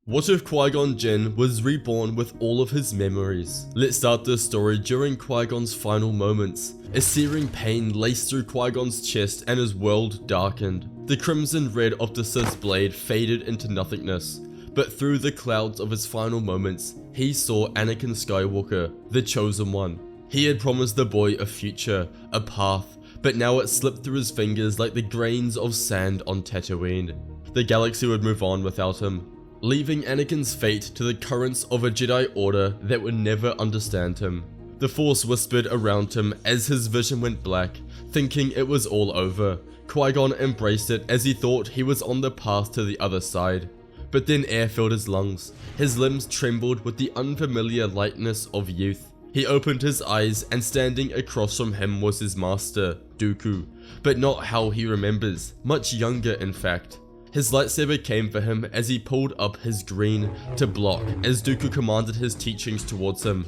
What if Qui Gon Jinn was reborn with all of his memories? Let's start this story during Qui Gon's final moments. A searing pain laced through Qui Gon's chest and his world darkened. The crimson red of the Sith's blade faded into nothingness. But through the clouds of his final moments, he saw Anakin Skywalker, the Chosen One. He had promised the boy a future, a path, but now it slipped through his fingers like the grains of sand on Tatooine. The galaxy would move on without him, leaving Anakin's fate to the currents of a Jedi Order that would never understand him. The Force whispered around him as his vision went black, thinking it was all over. Qui-Gon embraced it as he thought he was on the path to the other side. But then air filled his lungs. His limbs trembled with the unfamiliar lightness of youth. He opened his eyes, and standing across from him was his master, Dooku, but not how he remembers, much younger in fact. His lightsaber came for him as he pulled up his green to block as Dooku commanded his teachings towards him.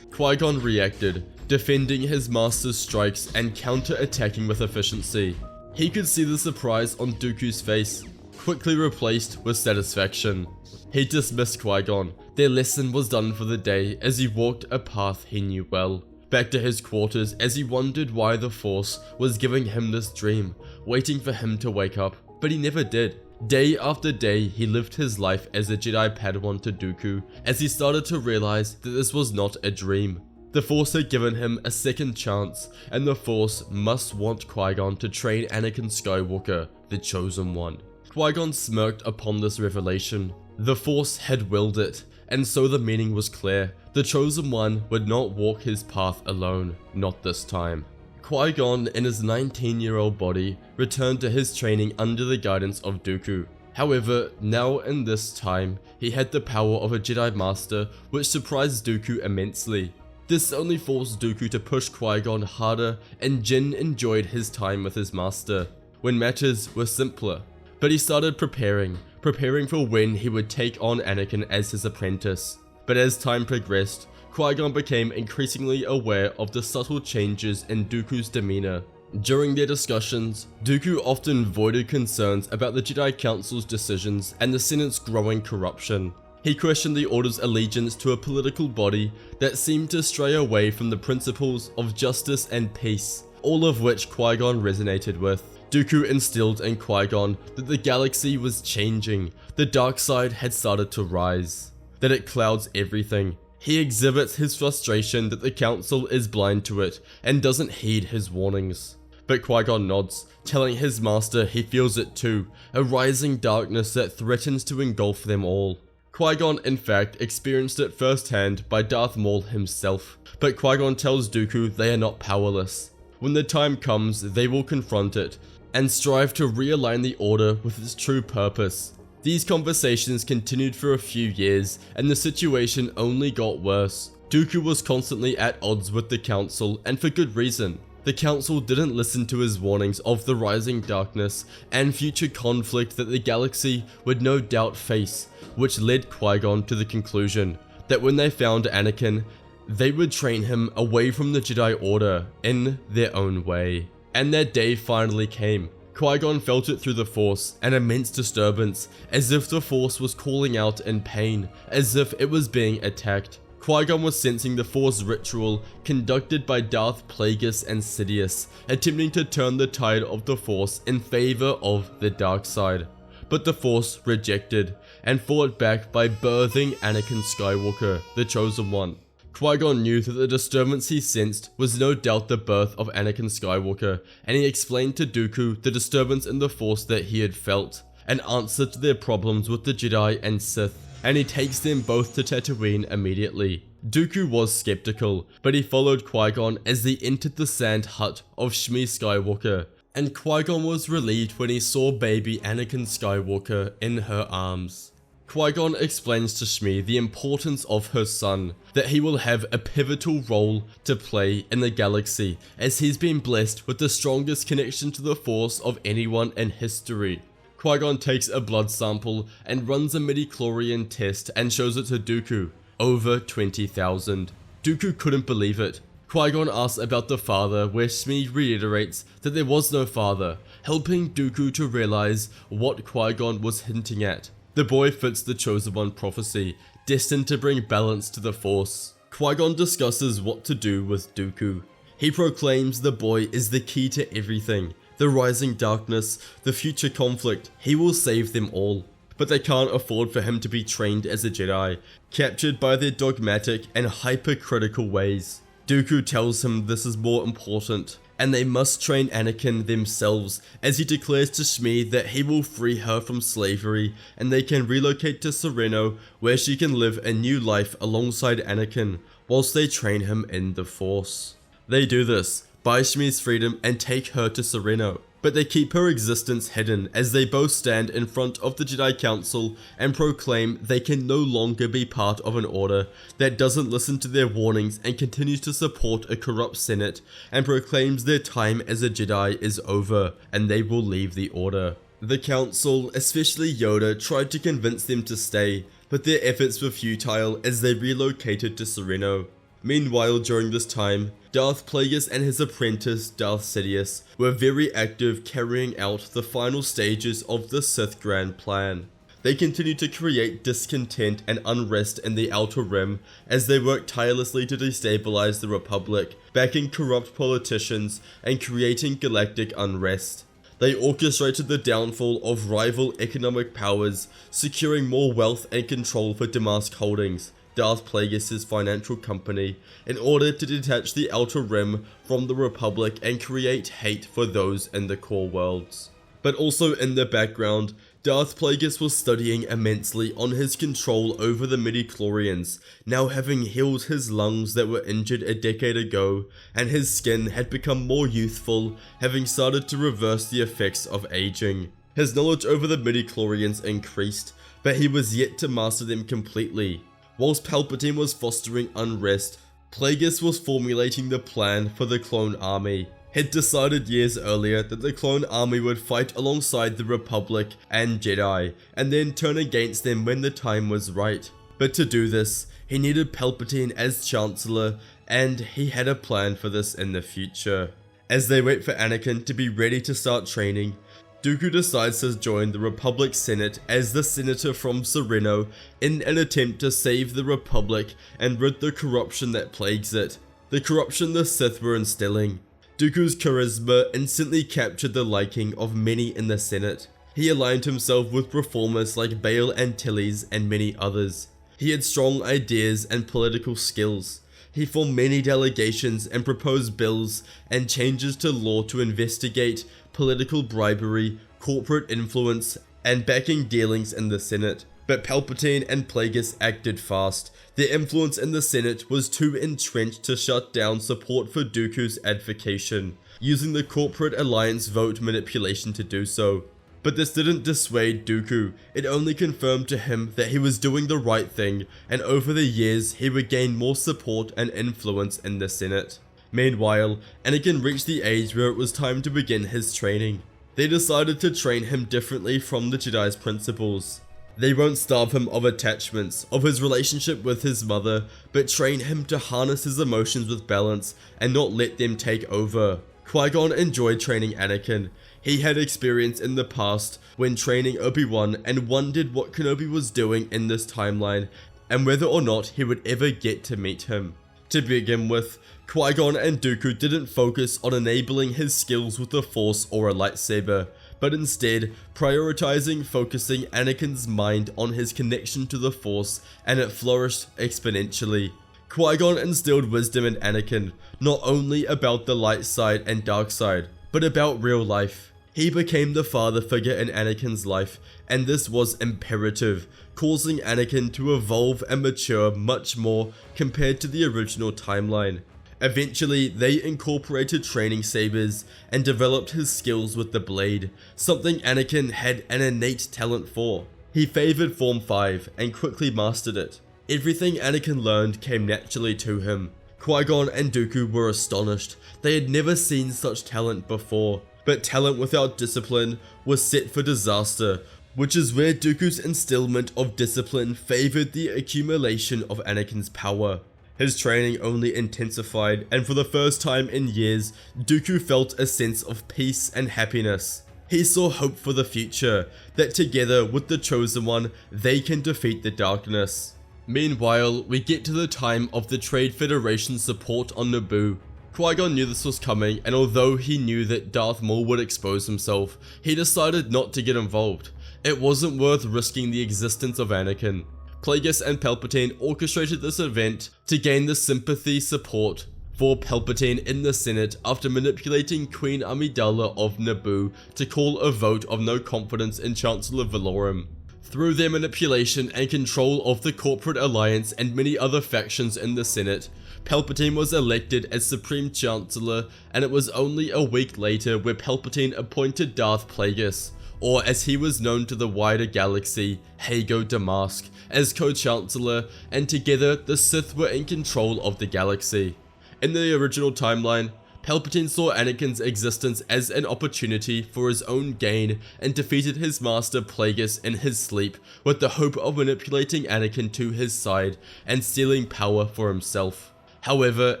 Qui-Gon reacted, defending his master's strikes and counter-attacking with efficiency. He could see the surprise on Dooku's face, quickly replaced with satisfaction. He dismissed Qui-Gon. Their lesson was done for the day as he walked a path he knew well. Back to his quarters as he wondered why the Force was giving him this dream, waiting for him to wake up, but he never did. Day after day, he lived his life as a Jedi Padawan to Dooku as he started to realize that this was not a dream. The Force had given him a second chance, and the Force must want Qui-Gon to train Anakin Skywalker, the Chosen One. Qui-Gon smirked upon this revelation. The Force had willed it, and so the meaning was clear. The Chosen One would not walk his path alone, not this time. Qui-Gon, in his 19-year-old body, returned to his training under the guidance of Dooku. However, now in this time, he had the power of a Jedi Master, which surprised Dooku immensely. This only forced Dooku to push Qui-Gon harder, and Jinn enjoyed his time with his master, when matters were simpler. But he started preparing for when he would take on Anakin as his apprentice. But as time progressed, Qui-Gon became increasingly aware of the subtle changes in Dooku's demeanor. During their discussions, Dooku often voiced concerns about the Jedi Council's decisions and the Senate's growing corruption. He questioned the Order's allegiance to a political body that seemed to stray away from the principles of justice and peace, all of which Qui-Gon resonated with. Dooku instilled in Qui-Gon that the galaxy was changing, the dark side had started to rise, that it clouds everything. He exhibits his frustration that the Council is blind to it and doesn't heed his warnings. But Qui-Gon nods, telling his master he feels it too, a rising darkness that threatens to engulf them all. Qui-Gon in fact experienced it firsthand by Darth Maul himself, but Qui-Gon tells Dooku they are not powerless. When the time comes, they will confront it, and strive to realign the Order with its true purpose. These conversations continued for a few years, and the situation only got worse. Dooku was constantly at odds with the Council, and for good reason. The Council didn't listen to his warnings of the rising darkness and future conflict that the galaxy would no doubt face, which led Qui-Gon to the conclusion that when they found Anakin, they would train him away from the Jedi Order in their own way. And that day finally came. Qui-Gon felt it through the Force, an immense disturbance, as if the Force was calling out in pain, as if it was being attacked. Qui-Gon was sensing the Force ritual conducted by Darth Plagueis and Sidious, attempting to turn the tide of the Force in favor of the dark side. But the Force rejected, and fought back by birthing Anakin Skywalker, the Chosen One. Qui-Gon knew that the disturbance he sensed was no doubt the birth of Anakin Skywalker, and he explained to Dooku the disturbance in the Force that he had felt, an answer to their problems with the Jedi and Sith, and he takes them both to Tatooine immediately. Dooku was skeptical, but he followed Qui-Gon as they entered the sand hut of Shmi Skywalker, and Qui-Gon was relieved when he saw baby Anakin Skywalker in her arms. Qui-Gon explains to Shmi the importance of her son, that he will have a pivotal role to play in the galaxy as he's been blessed with the strongest connection to the Force of anyone in history. Qui-Gon takes a blood sample and runs a midichlorian test and shows it to Dooku, over 20,000. Dooku couldn't believe it. Qui-Gon asks about the father, where Shmi reiterates that there was no father, helping Dooku to realize what Qui-Gon was hinting at. The boy fits the Chosen One prophecy, destined to bring balance to the Force. Qui-Gon discusses what to do with Dooku. He proclaims the boy is the key to everything, the rising darkness, the future conflict. He will save them all. But they can't afford for him to be trained as a Jedi, captured by their dogmatic and hypercritical ways. Dooku tells him this is more important, and they must train Anakin themselves, as he declares to Shmi that he will free her from slavery and they can relocate to Sereno, where she can live a new life alongside Anakin, whilst they train him in the Force. They do this, buy Shmi's freedom and take her to Sereno, but they keep her existence hidden as they both stand in front of the Jedi Council and proclaim they can no longer be part of an order that doesn't listen to their warnings and continues to support a corrupt Senate, and proclaims their time as a Jedi is over and they will leave the order. The Council, especially Yoda, tried to convince them to stay, but their efforts were futile as they relocated to Sereno. Meanwhile, during this time, Darth Plagueis and his apprentice Darth Sidious were very active carrying out the final stages of the Sith Grand Plan. They continued to create discontent and unrest in the Outer Rim as they worked tirelessly to destabilize the Republic, backing corrupt politicians and creating galactic unrest. They orchestrated the downfall of rival economic powers, securing more wealth and control for Damask Holdings, Darth Plagueis' financial company, in order to detach the Outer Rim from the Republic and create hate for those in the core worlds. But also in the background, Darth Plagueis was studying immensely on his control over the midi-chlorians, now having healed his lungs that were injured a decade ago, and his skin had become more youthful, having started to reverse the effects of aging. His knowledge over the midi-chlorians increased, but he was yet to master them completely. Whilst Palpatine was fostering unrest, Plagueis was formulating the plan for the clone army. He'd decided years earlier that the clone army would fight alongside the Republic and Jedi, and then turn against them when the time was right. But to do this, he needed Palpatine as Chancellor, and he had a plan for this in the future. As they wait for Anakin to be ready to start training, Dooku decides to join the Republic Senate as the senator from Sereno in an attempt to save the Republic and rid the corruption that plagues it, the corruption the Sith were instilling. Dooku's charisma instantly captured the liking of many in the Senate. He aligned himself with reformers like Bail Antilles and many others. He had strong ideas and political skills. He formed many delegations and proposed bills and changes to law to investigate political bribery, corporate influence, and backing dealings in the Senate. But Palpatine and Plagueis acted fast. Their influence in the Senate was too entrenched to shut down support for Dooku's advocation, using the corporate alliance vote manipulation to do so. But this didn't dissuade Dooku, it only confirmed to him that he was doing the right thing, and over the years he would gain more support and influence in the Senate. Meanwhile, Anakin reached the age where it was time to begin his training. They decided to train him differently from the Jedi's principles. They won't starve him of attachments, of his relationship with his mother, but train him to harness his emotions with balance and not let them take over. Qui-Gon enjoyed training Anakin. He had experience in the past when training Obi-Wan and wondered what Kenobi was doing in this timeline and whether or not he would ever get to meet him. To begin with, Qui-Gon and Dooku didn't focus on enabling his skills with the Force or a lightsaber, but instead focusing Anakin's mind on his connection to the Force, and it flourished exponentially. Qui-Gon instilled wisdom in Anakin, not only about the light side and dark side, but about real life. He became the father figure in Anakin's life, and this was imperative, causing Anakin to evolve and mature much more compared to the original timeline. Eventually, they incorporated training sabers and developed his skills with the blade, something Anakin had an innate talent for. He favored Form 5 and quickly mastered it. Everything Anakin learned came naturally to him. Qui-Gon and Dooku were astonished. They had never seen such talent before, but talent without discipline was set for disaster, which is where Dooku's instillment of discipline favored the accumulation of Anakin's power. His training only intensified, and for the first time in years, Dooku felt a sense of peace and happiness. He saw hope for the future, that together with the Chosen One, they can defeat the darkness. Meanwhile, we get to the time of the Trade Federation support on Naboo. Qui Gon knew this was coming, and although he knew that Darth Maul would expose himself, he decided not to get involved. It wasn't worth risking the existence of Anakin. Plagueis and Palpatine orchestrated this event to gain the sympathy support for Palpatine in the Senate after manipulating Queen Amidala of Naboo to call a vote of no confidence in Chancellor Valorum. Through their manipulation and control of the corporate alliance and many other factions in the Senate, Palpatine was elected as Supreme Chancellor, and it was only a week later where Palpatine appointed Darth Plagueis, or as he was known to the wider galaxy, Hago Damask, as co-chancellor, and together the Sith were in control of the galaxy. In the original timeline, Palpatine saw Anakin's existence as an opportunity for his own gain and defeated his master Plagueis in his sleep with the hope of manipulating Anakin to his side and stealing power for himself. However,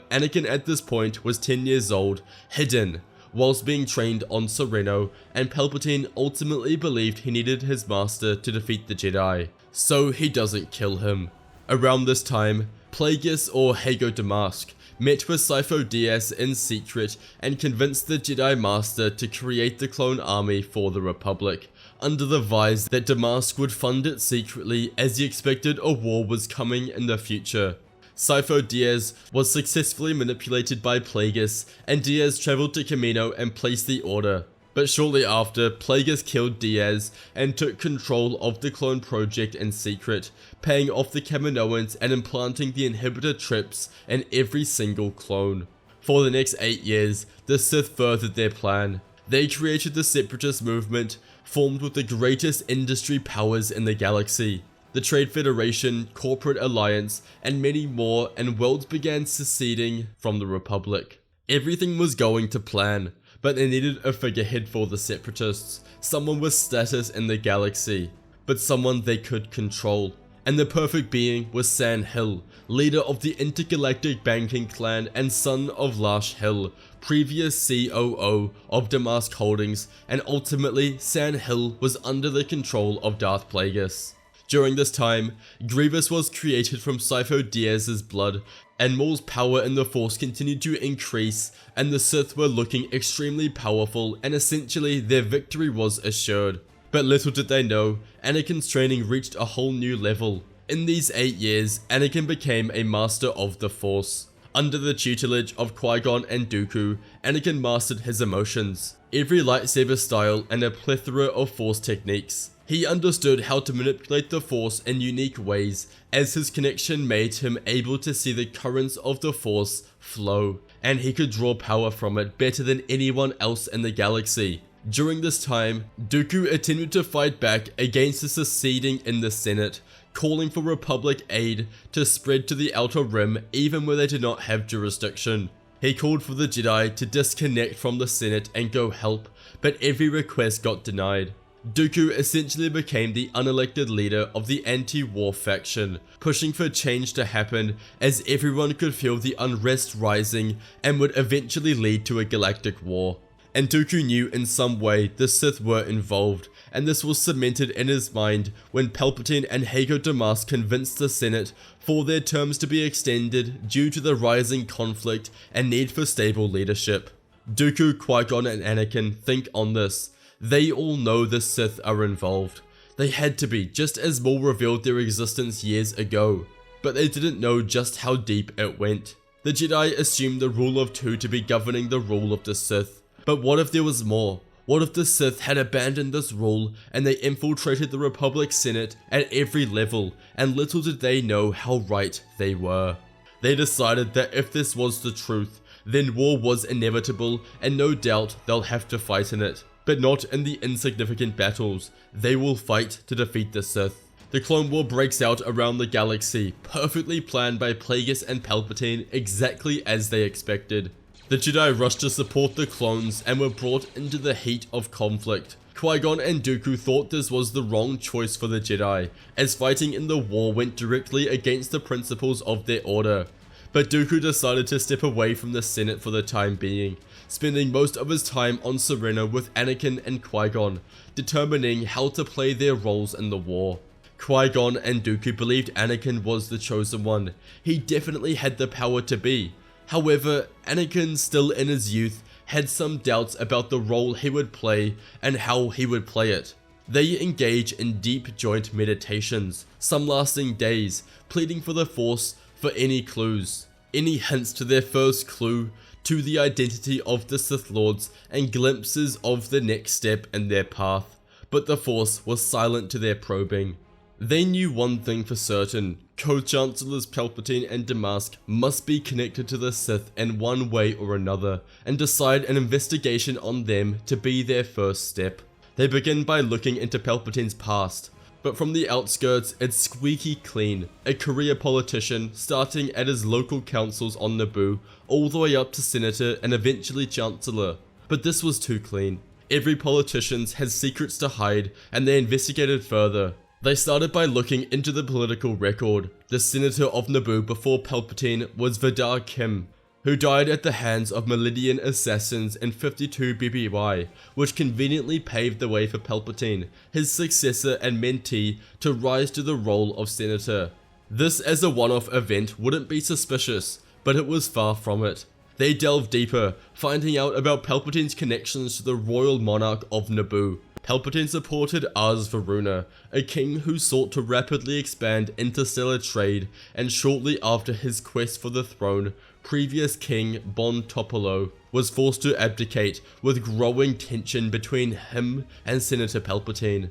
Anakin at this point was 10 years old, hidden, whilst being trained on Sereno, and Palpatine ultimately believed he needed his master to defeat the Jedi, so he doesn't kill him. Around this time, Plagueis or Hago Damask met with Sifo-Dyas in secret and convinced the Jedi Master to create the clone army for the Republic, under the vise that Damask would fund it secretly as he expected a war was coming in the future. Sifo-Dyas was successfully manipulated by Plagueis, and Dyas travelled to Kamino and placed the order. But shortly after, Plagueis killed Dyas and took control of the clone project in secret, paying off the Kaminoans and implanting the inhibitor trips in every single clone. For the next 8 years, the Sith furthered their plan. They created the Separatist movement, formed with the greatest industry powers in the galaxy, the Trade Federation, Corporate Alliance, and many more, and worlds began seceding from the Republic. Everything was going to plan, but they needed a figurehead for the Separatists, someone with status in the galaxy, but someone they could control. And the perfect being was San Hill, leader of the intergalactic banking clan and son of Lash Hill, previous COO of Damask Holdings, and ultimately San Hill was under the control of Darth Plagueis. During this time, Grievous was created from Sifo-Dyas' blood, and Maul's power in the Force continued to increase, and the Sith were looking extremely powerful, and essentially their victory was assured. But little did they know, Anakin's training reached a whole new level. In these 8 years, Anakin became a master of the Force. Under the tutelage of Qui Gon and Dooku, Anakin mastered his emotions, every lightsaber style, and a plethora of Force techniques. He understood how to manipulate the Force in unique ways, as his connection made him able to see the currents of the Force flow, and he could draw power from it better than anyone else in the galaxy. During this time, Dooku attempted to fight back against the seceding in the Senate, calling for Republic aid to spread to the Outer Rim even where they did not have jurisdiction. He called for the Jedi to disconnect from the Senate and go help, but every request got denied. Dooku essentially became the unelected leader of the anti-war faction, pushing for change to happen as everyone could feel the unrest rising and would eventually lead to a galactic war. And Dooku knew in some way the Sith were involved, and this was cemented in his mind when Palpatine and Hago Damask convinced the Senate for their terms to be extended due to the rising conflict and need for stable leadership. Dooku, Qui-Gon and Anakin think on this. They all know the Sith are involved. They had to be, just as Maul revealed their existence years ago, but they didn't know just how deep it went. The Jedi assumed the rule of two to be governing the rule of the Sith, but what if there was more? What if the Sith had abandoned this rule and they infiltrated the Republic Senate at every level, and little did they know how right they were. They decided that if this was the truth, then war was inevitable and no doubt they'll have to fight in it. But not in the insignificant battles. They will fight to defeat the Sith. The Clone War breaks out around the galaxy, perfectly planned by Plagueis and Palpatine exactly as they expected. The Jedi rushed to support the clones and were brought into the heat of conflict. Qui-Gon and Dooku thought this was the wrong choice for the Jedi, as fighting in the war went directly against the principles of their order. But Dooku decided to step away from the Senate for the time being, spending most of his time on Serena with Anakin and Qui Gon, determining how to play their roles in the war. Qui Gon and Dooku believed Anakin was the chosen one. He definitely had the power to be. However, Anakin, still in his youth, had some doubts about the role he would play and how he would play it. They engage in deep joint meditations, some lasting days, pleading for the Force for any clues, any hints to their first clue to the identity of the Sith Lords, and glimpses of the next step in their path. But the Force was silent to their probing. They knew one thing for certain: Co-Chancellors Palpatine and Damask must be connected to the Sith in one way or another, and decide an investigation on them to be their first step. They begin by looking into Palpatine's past, but from the outskirts it's squeaky clean. A career politician, starting at his local councils on Naboo, all the way up to senator and eventually chancellor. But this was too clean. Every politician has secrets to hide, and they investigated further. They started by looking into the political record. The senator of Naboo before Palpatine was Vidar Kim, who died at the hands of Meridian assassins in 52 BBY, which conveniently paved the way for Palpatine, his successor and mentee, to rise to the role of senator. This as a one-off event wouldn't be suspicious, but it was far from it. They delved deeper, finding out about Palpatine's connections to the royal monarch of Naboo. Palpatine supported Ars Varuna, a king who sought to rapidly expand interstellar trade, and shortly after his quest for the throne, previous king Bon Topolo was forced to abdicate, with growing tension between him and Senator Palpatine.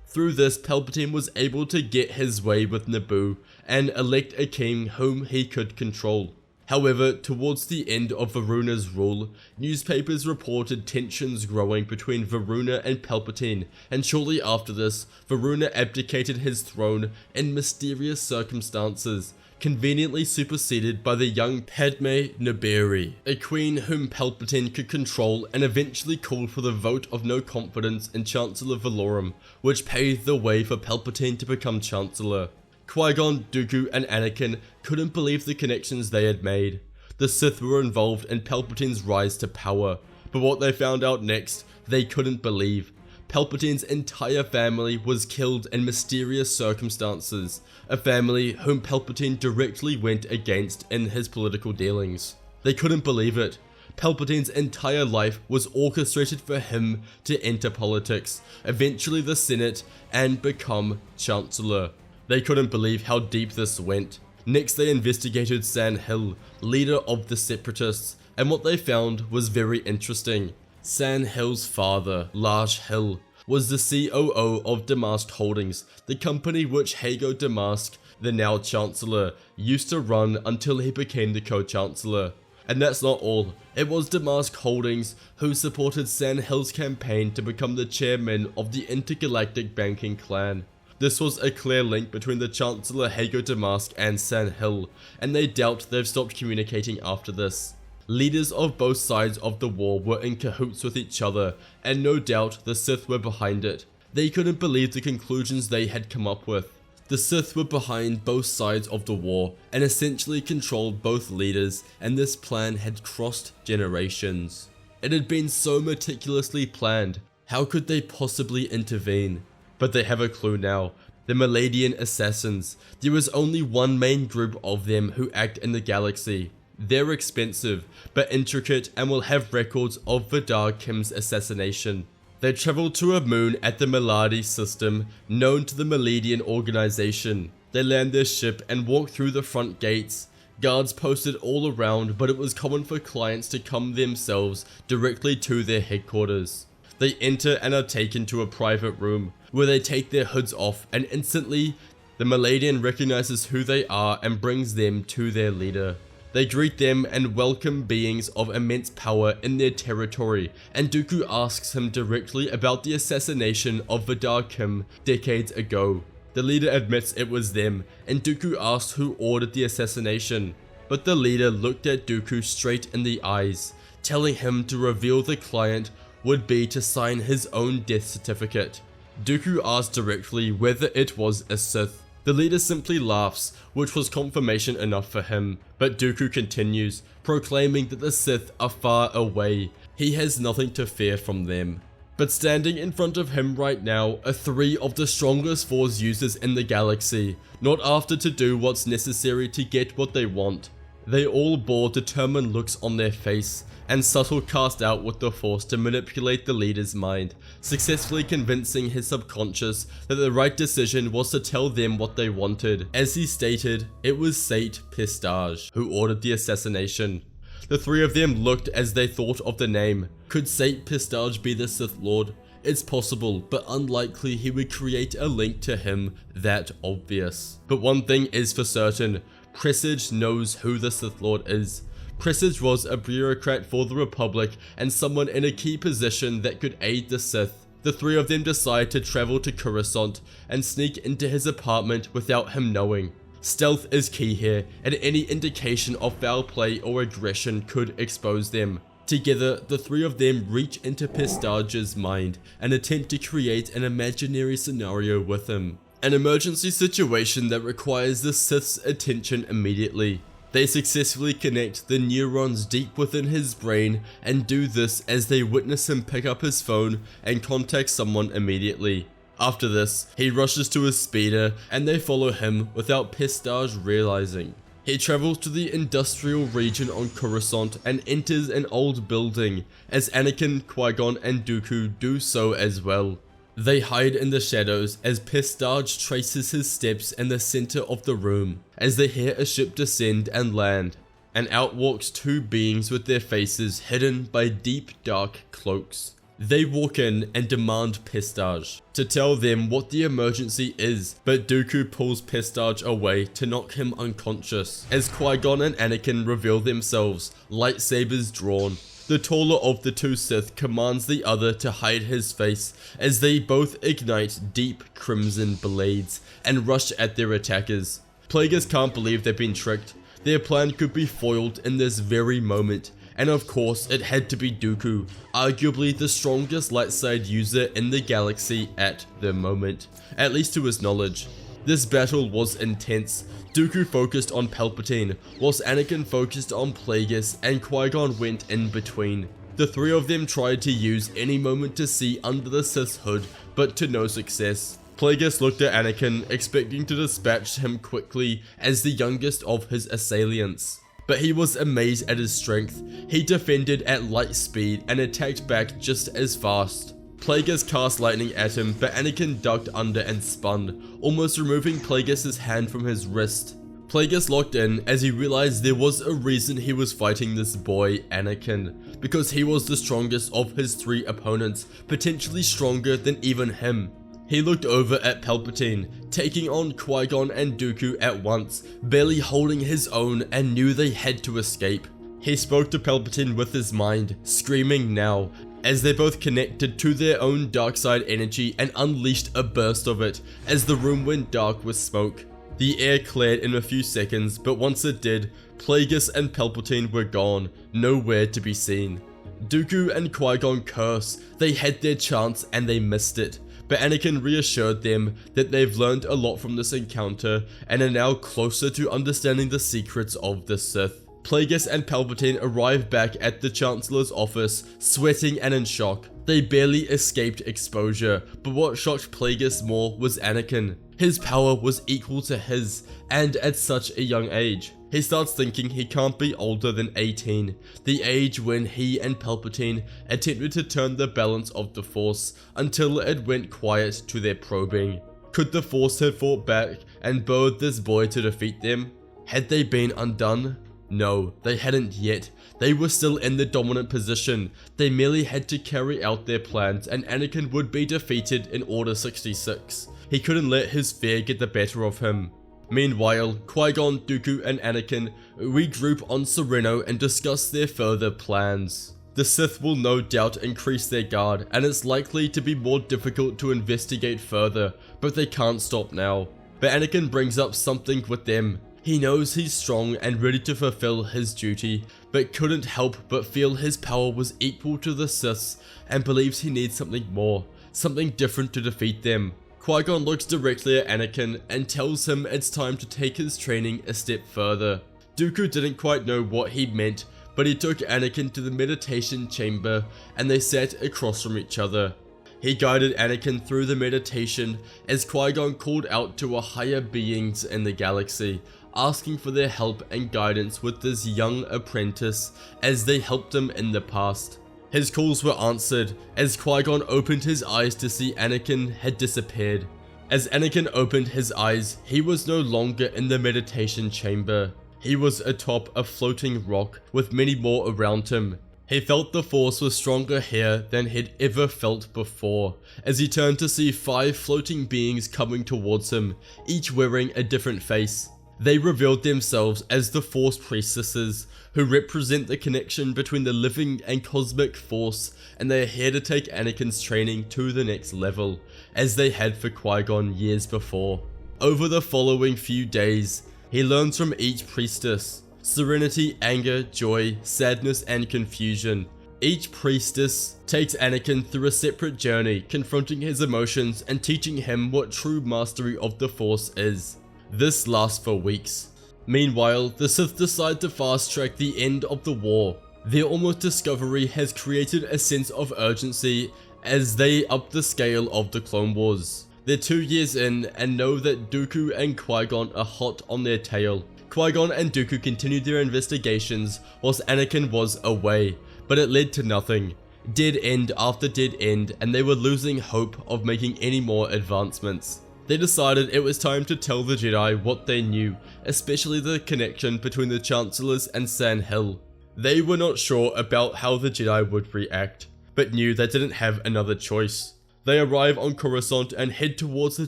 Through this, Palpatine was able to get his way with Naboo and elect a king whom he could control. However, towards the end of Varuna's rule, newspapers reported tensions growing between Varuna and Palpatine, and shortly after this, Varuna abdicated his throne in mysterious circumstances, conveniently superseded by the young Padme Naberi, a queen whom Palpatine could control, and eventually called for the vote of no confidence in Chancellor Valorum, which paved the way for Palpatine to become Chancellor. Qui-Gon, Dooku, and Anakin couldn't believe the connections they had made. The Sith were involved in Palpatine's rise to power, but what they found out next, they couldn't believe. Palpatine's entire family was killed in mysterious circumstances, a family whom Palpatine directly went against in his political dealings. They couldn't believe it. Palpatine's entire life was orchestrated for him to enter politics, eventually the Senate, and become Chancellor. They couldn't believe how deep this went. Next they investigated San Hill, leader of the Separatists, and what they found was very interesting. San Hill's father, Laj Hill, was the COO of Damask Holdings, the company which Hago Damask, the now Chancellor, used to run until he became the co-chancellor. And that's not all. It was Damask Holdings who supported San Hill's campaign to become the chairman of the intergalactic banking clan. This was a clear link between the Chancellor Hago Damask and San Hill, and they doubt they've stopped communicating after this. Leaders of both sides of the war were in cahoots with each other, and no doubt the Sith were behind it. They couldn't believe the conclusions they had come up with. The Sith were behind both sides of the war, and essentially controlled both leaders, and this plan had crossed generations. It had been so meticulously planned. How could they possibly intervene? But they have a clue now. The Meridian assassins. There is only one main group of them who act in the galaxy. They're expensive, but intricate, and will have records of Vidar Kim's assassination. They travel to a moon at the Meladi system, known to the Meridian organization. They land their ship and walk through the front gates. Guards posted all around, but it was common for clients to come themselves directly to their headquarters. They enter and are taken to a private room, where they take their hoods off, and instantly, the Meridian recognizes who they are and brings them to their leader. They greet them and welcome beings of immense power in their territory, and Dooku asks him directly about the assassination of Vidar Kim decades ago. The leader admits it was them, and Dooku asks who ordered the assassination, but the leader looked at Dooku straight in the eyes, telling him to reveal the client would be to sign his own death certificate. Dooku asks directly whether it was a Sith. The leader simply laughs, which was confirmation enough for him, but Dooku continues, proclaiming that the Sith are far away, He has nothing to fear from them. But standing in front of him right now are 3 of the strongest Force users in the galaxy, not after to do what's necessary to get what they want. They all bore determined looks on their face, and subtle cast out with the Force to manipulate the leader's mind, successfully convincing his subconscious that the right decision was to tell them what they wanted. As he stated, it was Sate Pistage who ordered the assassination. The 3 of them looked as they thought of the name. Could Sate Pistage be the Sith Lord? It's possible, but unlikely he would create a link to him that obvious. But one thing is for certain, Presage knows who the Sith Lord is. Presage was a bureaucrat for the Republic and someone in a key position that could aid the Sith. The 3 of them decide to travel to Coruscant and sneak into his apartment without him knowing. Stealth is key here, and any indication of foul play or aggression could expose them. Together, the 3 of them reach into Pistage's mind and attempt to create an imaginary scenario with him. An emergency situation that requires the Sith's attention immediately. They successfully connect the neurons deep within his brain and do this as they witness him pick up his phone and contact someone immediately. After this, he rushes to his speeder and they follow him without Pistage realizing. He travels to the industrial region on Coruscant and enters an old building, as Anakin, Qui Gon and Dooku do so as well. They hide in the shadows as Pistage traces his steps in the center of the room as they hear a ship descend and land, and out walks 2 beings with their faces hidden by deep dark cloaks. They walk in and demand Pistage to tell them what the emergency is, but Dooku pulls Pistage away to knock him unconscious as Qui Gon and Anakin reveal themselves, lightsabers drawn. The taller of the 2 Sith commands the other to hide his face as they both ignite deep crimson blades and rush at their attackers. Plagueis can't believe they've been tricked. Their plan could be foiled in this very moment, and of course it had to be Dooku, arguably the strongest light side user in the galaxy at the moment, at least to his knowledge. This battle was intense. Dooku focused on Palpatine, whilst Anakin focused on Plagueis and Qui-Gon went in between. The 3 of them tried to use any moment to see under the Sith's hood, but to no success. Plagueis looked at Anakin, expecting to dispatch him quickly as the youngest of his assailants. But he was amazed at his strength. He defended at light speed and attacked back just as fast. Plagueis cast lightning at him, but Anakin ducked under and spun, almost removing Plagueis' hand from his wrist. Plagueis locked in as he realized there was a reason he was fighting this boy, Anakin, because he was the strongest of his 3 opponents, potentially stronger than even him. He looked over at Palpatine, taking on Qui-Gon and Dooku at once, barely holding his own, and knew they had to escape. He spoke to Palpatine with his mind, screaming now, as they both connected to their own dark side energy and unleashed a burst of it as the room went dark with smoke. The air cleared in a few seconds, but once it did, Plagueis and Palpatine were gone, nowhere to be seen. Dooku and Qui-Gon curse, they had their chance and they missed it, but Anakin reassured them that they've learned a lot from this encounter and are now closer to understanding the secrets of the Sith. Plagueis and Palpatine arrived back at the Chancellor's office, sweating and in shock. They barely escaped exposure, but what shocked Plagueis more was Anakin. His power was equal to his, and at such a young age. He starts thinking he can't be older than 18, the age when he and Palpatine attempted to turn the balance of the Force until it went quiet to their probing. Could the Force have fought back and burrowed this boy to defeat them? Had they been undone? No, they hadn't yet. They were still in the dominant position. They merely had to carry out their plans and Anakin would be defeated in Order 66. He couldn't let his fear get the better of him. Meanwhile, Qui-Gon, Dooku and Anakin regroup on Sereno and discuss their further plans. The Sith will no doubt increase their guard and it's likely to be more difficult to investigate further, but they can't stop now. But Anakin brings up something with them. He knows he's strong and ready to fulfill his duty, but couldn't help but feel his power was equal to the Sith's and believes he needs something more, something different to defeat them. Qui-Gon looks directly at Anakin and tells him it's time to take his training a step further. Dooku didn't quite know what he meant, but he took Anakin to the meditation chamber and they sat across from each other. He guided Anakin through the meditation as Qui-Gon called out to higher beings in the galaxy, asking for their help and guidance with this young apprentice as they helped him in the past. His calls were answered as Qui-Gon opened his eyes to see Anakin had disappeared. As Anakin opened his eyes, he was no longer in the meditation chamber. He was atop a floating rock with many more around him. He felt the force was stronger here than he'd ever felt before, as he turned to see 5 floating beings coming towards him, each wearing a different face. They revealed themselves as the Force Priestesses, who represent the connection between the living and cosmic force, and they are here to take Anakin's training to the next level, as they had for Qui-Gon years before. Over the following few days, he learns from each priestess: serenity, anger, joy, sadness, and confusion. Each priestess takes Anakin through a separate journey, confronting his emotions and teaching him what true mastery of the Force is. This lasts for weeks. Meanwhile, the Sith decide to fast-track the end of the war. Their almost discovery has created a sense of urgency as they up the scale of the Clone Wars. They're 2 years in and know that Dooku and Qui-Gon are hot on their tail. Qui-Gon and Dooku continued their investigations whilst Anakin was away, but it led to nothing. Dead end after dead end, and they were losing hope of making any more advancements. They decided it was time to tell the Jedi what they knew, especially the connection between the Chancellors and Sand Hill. They were not sure about how the Jedi would react, but knew they didn't have another choice. They arrive on Coruscant and head towards the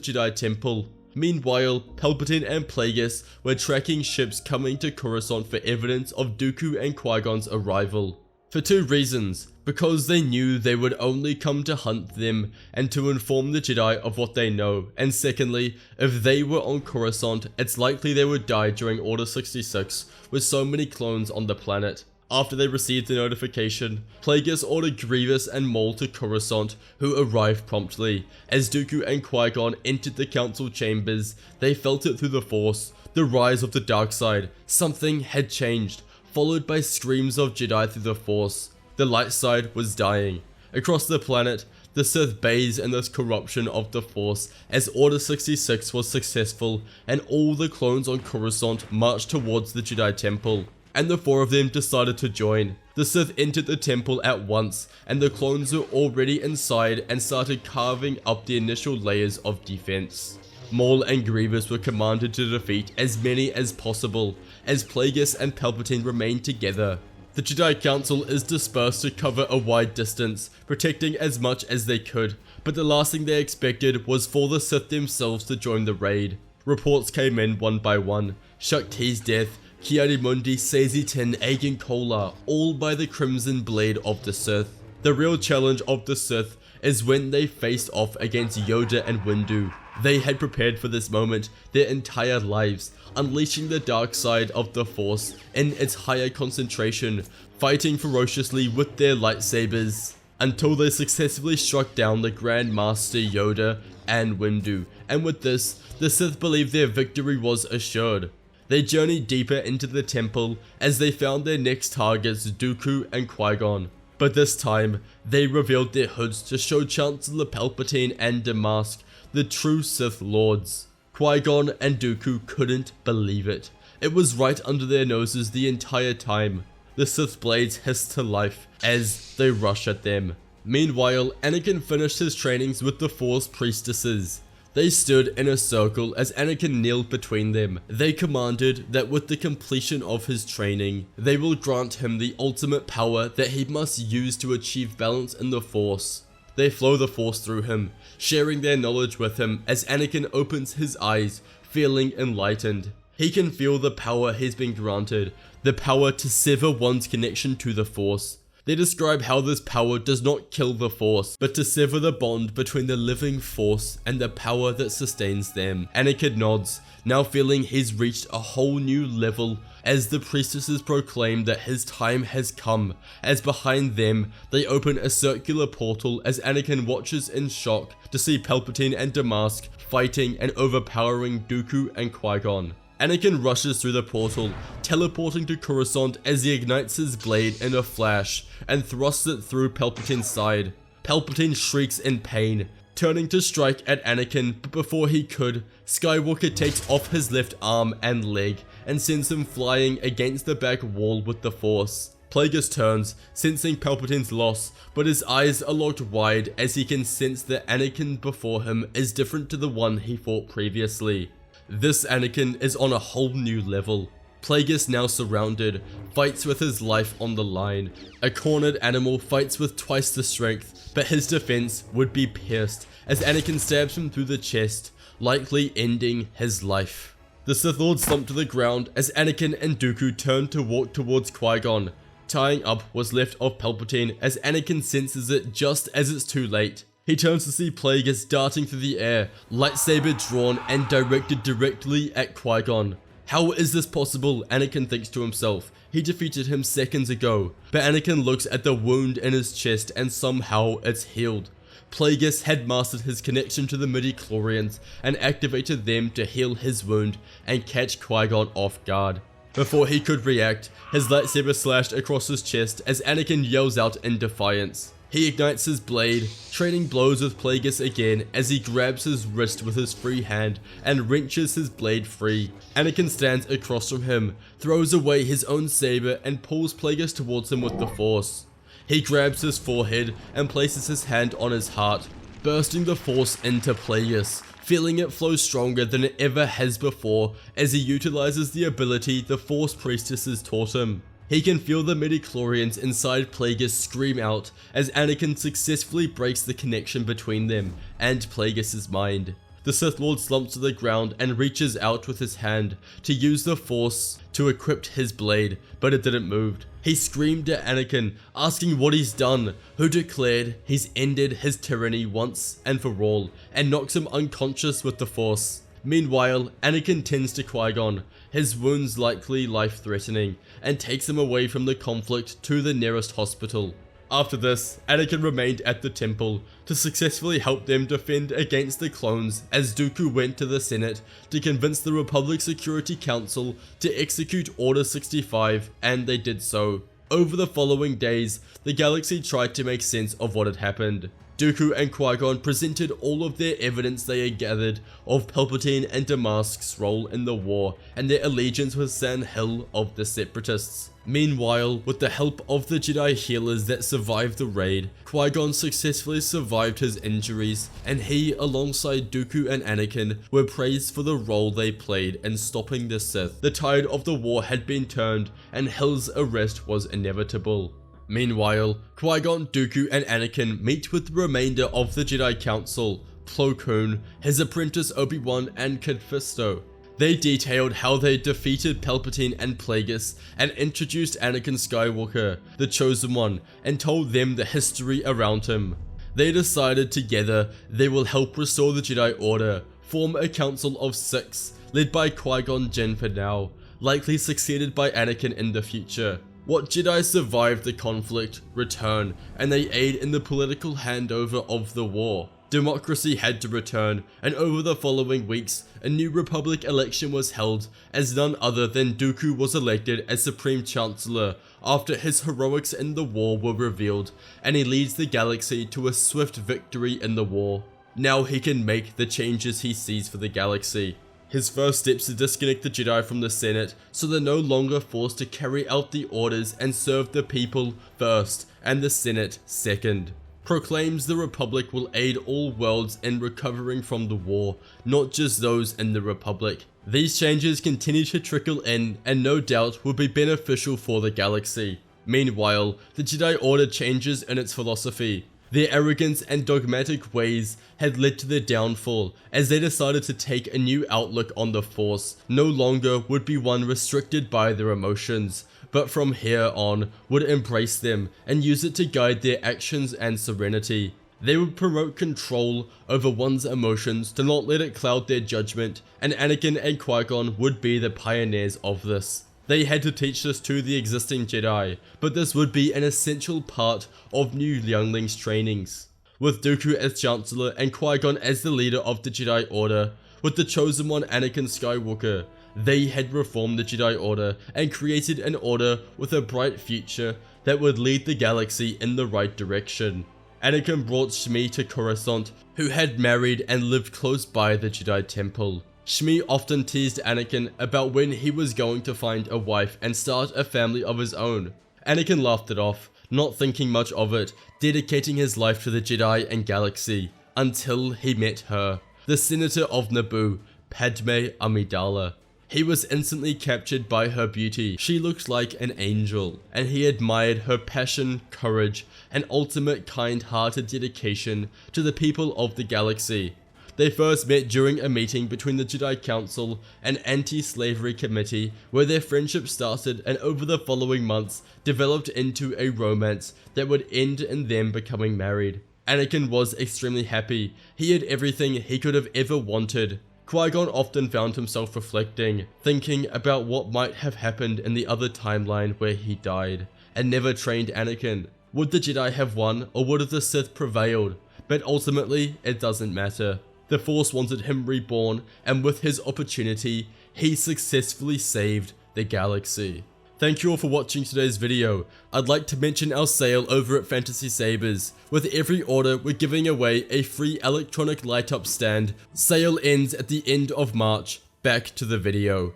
Jedi Temple. Meanwhile, Palpatine and Plagueis were tracking ships coming to Coruscant for evidence of Dooku and Qui-Gon's arrival. For 2 reasons: because they knew they would only come to hunt them and to inform the Jedi of what they know, and secondly, if they were on Coruscant, it's likely they would die during Order 66 with so many clones on the planet. After they received the notification, Plagueis ordered Grievous and Maul to Coruscant, who arrived promptly. As Dooku and Qui-Gon entered the council chambers, they felt it through the Force, the rise of the dark side. Something had changed, followed by screams of Jedi through the Force. The light side was dying. Across the planet, the Sith bathed in this corruption of the Force as Order 66 was successful and all the clones on Coruscant marched towards the Jedi Temple. And the 4 of them decided to join. The Sith entered the temple at once, and the clones were already inside and started carving up the initial layers of defense. Maul and Grievous were commanded to defeat as many as possible, as Plagueis and Palpatine remained together. The Jedi Council is dispersed to cover a wide distance, protecting as much as they could, but the last thing they expected was for the Sith themselves to join the raid. Reports came in one by one: Shakti's death, Ki-Adi-Mundi, Saesee-Tin, Agen Kola, all by the Crimson Blade of the Sith. The real challenge of the Sith is when they faced off against Yoda and Windu. They had prepared for this moment their entire lives, unleashing the dark side of the Force in its higher concentration, fighting ferociously with their lightsabers, until they successfully struck down the Grand Master Yoda and Windu, and with this, the Sith believed their victory was assured. They journeyed deeper into the temple as they found their next targets, Dooku and Qui-Gon. But this time, they revealed their hoods to show Chancellor Palpatine and Damask, the true Sith Lords. Qui-Gon and Dooku couldn't believe it. It was right under their noses the entire time. The Sith blades hissed to life as they rushed at them. Meanwhile, Anakin finished his trainings with the Force Priestesses. They stood in a circle as Anakin kneeled between them. They commanded that with the completion of his training, they will grant him the ultimate power that he must use to achieve balance in the Force. They flow the Force through him, sharing their knowledge with him as Anakin opens his eyes, feeling enlightened. He can feel the power he's been granted, the power to sever one's connection to the Force. They describe how this power does not kill the Force, but to sever the bond between the living Force and the power that sustains them. Anakin nods, now feeling he's reached a whole new level as the priestesses proclaim that his time has come, as behind them, they open a circular portal as Anakin watches in shock to see Palpatine and Damask fighting and overpowering Dooku and Qui-Gon. Anakin rushes through the portal, teleporting to Coruscant as he ignites his blade in a flash and thrusts it through Palpatine's side. Palpatine shrieks in pain, turning to strike at Anakin, but before he could, Skywalker takes off his left arm and leg and sends him flying against the back wall with the Force. Plagueis turns, sensing Palpatine's loss, but his eyes are locked wide as he can sense that Anakin before him is different to the one he fought previously. This Anakin is on a whole new level. Plagueis, now surrounded, fights with his life on the line. A cornered animal fights with twice the strength, but his defense would be pierced as Anakin stabs him through the chest, likely ending his life. The Sith Lord slumped to the ground as Anakin and Dooku turned to walk towards Qui Gon. Tying up what's left of Palpatine as Anakin senses it just as it's too late. He turns to see Plagueis darting through the air, lightsaber drawn and directed directly at Qui Gon. How is this possible? Anakin thinks to himself. He defeated him seconds ago, but Anakin looks at the wound in his chest and somehow it's healed. Plagueis had mastered his connection to the midi-chlorians and activated them to heal his wound and catch Qui Gon off guard. Before he could react, his lightsaber slashed across his chest as Anakin yells out in defiance. He ignites his blade, trading blows with Plagueis again as he grabs his wrist with his free hand and wrenches his blade free. Anakin stands across from him, throws away his own saber and pulls Plagueis towards him with the Force. He grabs his forehead and places his hand on his heart, bursting the Force into Plagueis, feeling it flow stronger than it ever has before as he utilizes the ability the Force priestesses taught him. He can feel the midi-chlorians inside Plagueis scream out as Anakin successfully breaks the connection between them and Plagueis' mind. The Sith Lord slumps to the ground and reaches out with his hand to use the Force to equip his blade, but it didn't move. He screamed at Anakin, asking what he's done, who declared he's ended his tyranny once and for all, and knocks him unconscious with the Force. Meanwhile, Anakin tends to Qui Gon, his wounds likely life-threatening, and takes him away from the conflict to the nearest hospital. After this, Anakin remained at the temple to successfully help them defend against the clones as Dooku went to the Senate to convince the Republic Security Council to execute Order 65, and they did so. Over the following days, the galaxy tried to make sense of what had happened. Dooku and Qui Gon presented all of their evidence they had gathered of Palpatine and Damask's role in the war and their allegiance with Sand Hill of the Separatists. Meanwhile, with the help of the Jedi healers that survived the raid, Qui Gon successfully survived his injuries, and he, alongside Dooku and Anakin, were praised for the role they played in stopping the Sith. The tide of the war had been turned, and Hill's arrest was inevitable. Meanwhile, Qui Gon, Dooku, and Anakin meet with the remainder of the Jedi Council, Plo Koon, his apprentice Obi-Wan, and Kit Fisto. They detailed how they defeated Palpatine and Plagueis and introduced Anakin Skywalker, the Chosen One, and told them the history around him. They decided together they will help restore the Jedi Order, form a council of 6, led by Qui Gon Jinn for now, likely succeeded by Anakin in the future. What Jedi survived the conflict return, and they aid in the political handover of the war. Democracy had to return, and over the following weeks, a new Republic election was held, as none other than Dooku was elected as Supreme Chancellor after his heroics in the war were revealed, and he leads the galaxy to a swift victory in the war. Now he can make the changes he sees for the galaxy. His first steps to disconnect the Jedi from the Senate so they're no longer forced to carry out the orders and serve the people first and the Senate second. Proclaims the Republic will aid all worlds in recovering from the war, not just those in the Republic. These changes continue to trickle in and no doubt will be beneficial for the galaxy. Meanwhile, the Jedi Order changes in its philosophy. Their arrogance and dogmatic ways had led to their downfall, as they decided to take a new outlook on the Force, no longer would be one restricted by their emotions, but from here on would embrace them and use it to guide their actions and serenity. They would promote control over one's emotions to not let it cloud their judgment, and Anakin and Qui Gon would be the pioneers of this. They had to teach this to the existing Jedi, but this would be an essential part of new younglings' trainings. With Dooku as Chancellor and Qui Gon as the leader of the Jedi Order, with the Chosen One Anakin Skywalker, They had reformed the Jedi Order and created an order with a bright future that would lead the galaxy in the right direction. Anakin brought Shmi to Coruscant, who had married and lived close by the Jedi Temple. Shmi often teased Anakin about when he was going to find a wife and start a family of his own. Anakin laughed it off, not thinking much of it, dedicating his life to the Jedi and galaxy, until he met her, the Senator of Naboo, Padme Amidala. He was instantly captured by her beauty. She looked like an angel, and he admired her passion, courage, and ultimate kind-hearted dedication to the people of the galaxy. They first met during a meeting between the Jedi Council and Anti-Slavery Committee, where their friendship started and over the following months developed into a romance that would end in them becoming married. Anakin was extremely happy. He had everything he could have ever wanted. Qui-Gon often found himself reflecting, thinking about what might have happened in the other timeline where he died, and never trained Anakin. Would the Jedi have won, or would have the Sith prevailed? But ultimately, it doesn't matter. The Force wanted him reborn, and with his opportunity, he successfully saved the galaxy. Thank you all for watching today's video. I'd like to mention our sale over at Fantasy Sabers. With every order, we're giving away a free electronic light up stand. Sale ends at the end of March. Back to the video.